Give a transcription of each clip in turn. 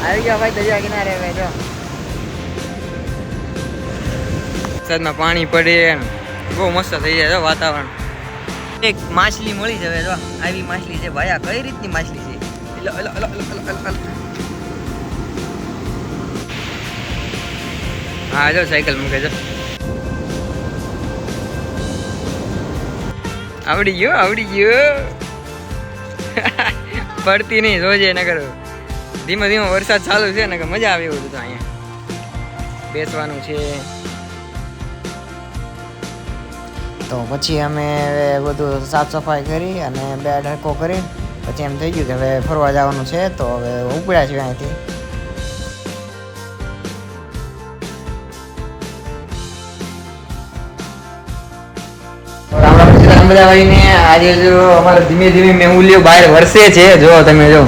આવી ગયા ભાઈ દરિયા કિનારે હવે જો વરસાદમાં પાણી પડે બહુ મસ્ત થઈ જાય જો વાતાવરણ. એક માછલી મળી જવે જો આવી માછલી છે ભાઈ. આ કઈ રીતની માછલી છે? હા જો સાયકલ મૂકે જો. આવડી ગયો પડતી નહીં રોજે નગર. ધીમે ધીમે વરસાદ ચાલુ છે ને મજા આવે એવું બધું. અહીંયા બેસવાનું છે. તો પછી અમે બધું સાફ સફાઈ કરી અને બેડ હરકો કરી પછી એમ થઈ ગયું કે હવે ફરવા જવાનું છે. તો હવે ઉપડ્યા છીએ અહીંથી. આજે જો અમારે ધીમે ધીમે મેહુલિયો બહાર વરસે છે જો તમે જો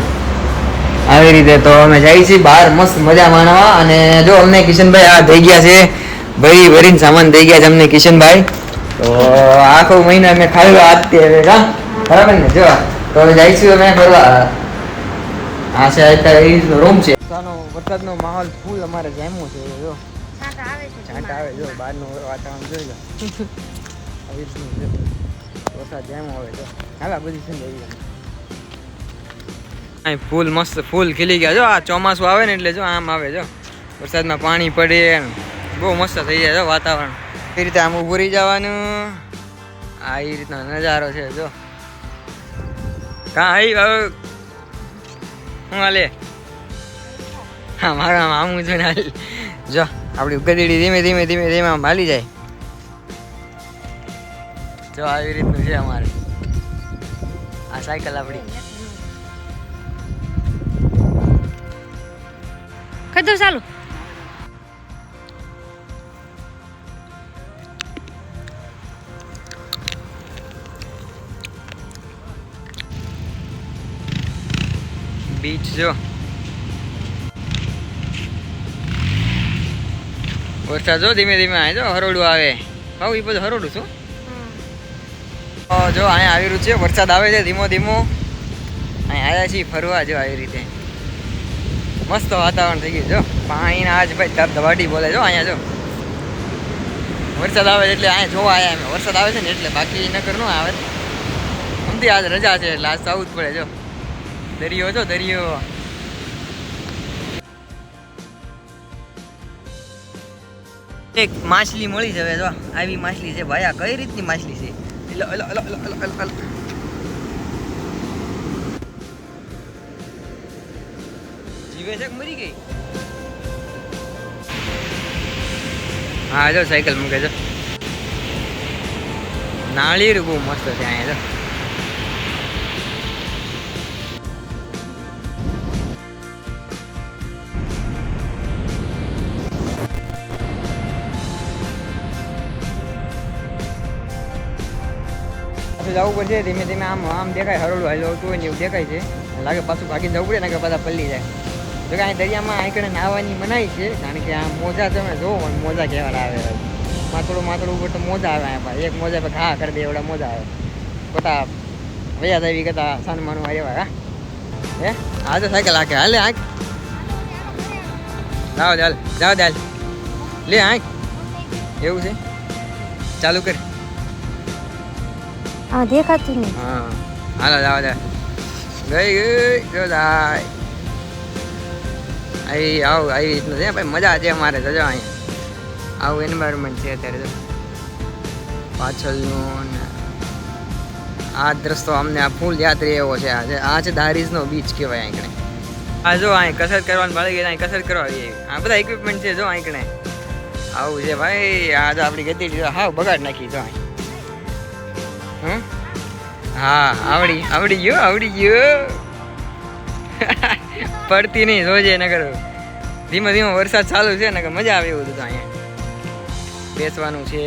આવી રીતે. તો અમે જઈએ છીએ બહાર મસ્ત મજા માણવા. અને જો અમને કિશનભાઈ આ થઈ ગયા છે ભરીને સામાન થઈ ગયા છે અમને કિશનભાઈ. તો આખો મહિના અમે ખાલી આજથી હવે કા બરાબર ને જો. તો હવે જઈશું અમે ફરવા. આ છે અત્યારે રૂમ છે. વરસાદનો માહોલ ફૂલ અમારે જામ્યો છે જો. છાંટા આવે જો બહારનું વાતાવરણ જોઈ લો. વરસાદ જામ્યો આવે જો. હાલ બધી છે ફૂલ મસ્ત ફૂલ ખીલી ગયા જો. આ ચોમાસું આવે ને એટલે જો આમ આવે જો. વરસાદમાં પાણી પડે બહુ મસ્ત થઈ જાય જો વાતાવરણ. એ રીતે આમ ઉભું રહી જવાનું. આ એ રીતનો નજારો છે જો. કાં આવી હું હાલે. હા મારા આમ છું ને જો આપણી ગધેડી ધીમે ધીમે ધીમે ધીમે આમ હાલી જાય જો. આવી રીતનું છે અમારે. આ સાયકલ આપણી કદો ચાલુ. બીચ જો. વરસાદ જો ધીમે ધીમે આવે જો હરોડું આવે. ભાવ એ બધું હરોડું છું જો. અહીંયા આવી રહ્યું છે વરસાદ આવે છે ધીમો ધીમો. અહીંયા આવ્યા છીએ ફરવા જો. આવી રીતે મસ્ત વાતાવરણ થઈ ગયું જો. પાણીના આજ ભાઈ ધબધબાટી બોલે જો. અહીંયા જો વરસાદ આવે એટલે અહીંયા જોવા આવ્યા અમે. વરસાદ આવે છે ને એટલે બાકી નકર ન આવે. સમજી આજ રજા છે એટલે આજ તો આવવું જ પડે જો. દરિયો જો દરિયો. એક માછલી મળી જવે જો આવી માછલી છે ભાઈ. આ કઈ રીતની માછલી છે? જીવે છે મરી ગઈ? હા જો સાયકલ મૂકે જો. નાળિયેર બહુ મસ્ત છે અહીંયા જો. જવું પડશે ધીમે ધીમે. આમ દેખાય હરોળું હાલતું હોય ને એવું દેખાય છે. લાગે પાછું ભાગીને જવું પડે ને કે બધા પલ્લી જાય. જો કે અહીં દરિયામાં અહીં નાહવાની મનાઈ છે કારણ કે આ મોજા તમે જોવો મોજા કહેવાના આવે. માથોડું ઉપર તો મોજા આવે. અહીંયા એક મોજા પર ઘા કરી દે એવડા મોજા આવે. કોતા વૈયા દેવી કરતા સાનમાનું આવ્યા હા. હે હા તો સાયકલ આંખે હાલે આંખ જાવ ચાલ લે આંખ. એવું છે ચાલુ કર. આ દેખાતું નહીં. હા હાલો જાવ ગઈ જો જાય. આવી રીતનું છે ભાઈ. મજા છે અમારે તો જો અહીંયા આવું એન્વાયરમેન્ટ છે અત્યારે તો. પાછળનું આ દ્રશ્ય તો અમને આ ફૂલ યાદ રહે એવો છે. આ છે દારીઝનો બીચ કહેવાય અહીં. આ જો અહીં કસરત કરવાનું મળી ગઈ. અહીં કસરત કરવા આવીએ. આ બધા ઇક્વિપમેન્ટ છે જો અહીં. આવું છે ભાઈ. આ તો આપણી ગતિ હાવ બગાડ નાખી જો અહીં. હા આવડી ગયો પડતી નહીં રોજે નગર. ધીમે ધીમે વરસાદ ચાલુ છે ને મજા આવે એવું બધું. અહીંયા બેસવાનું છે.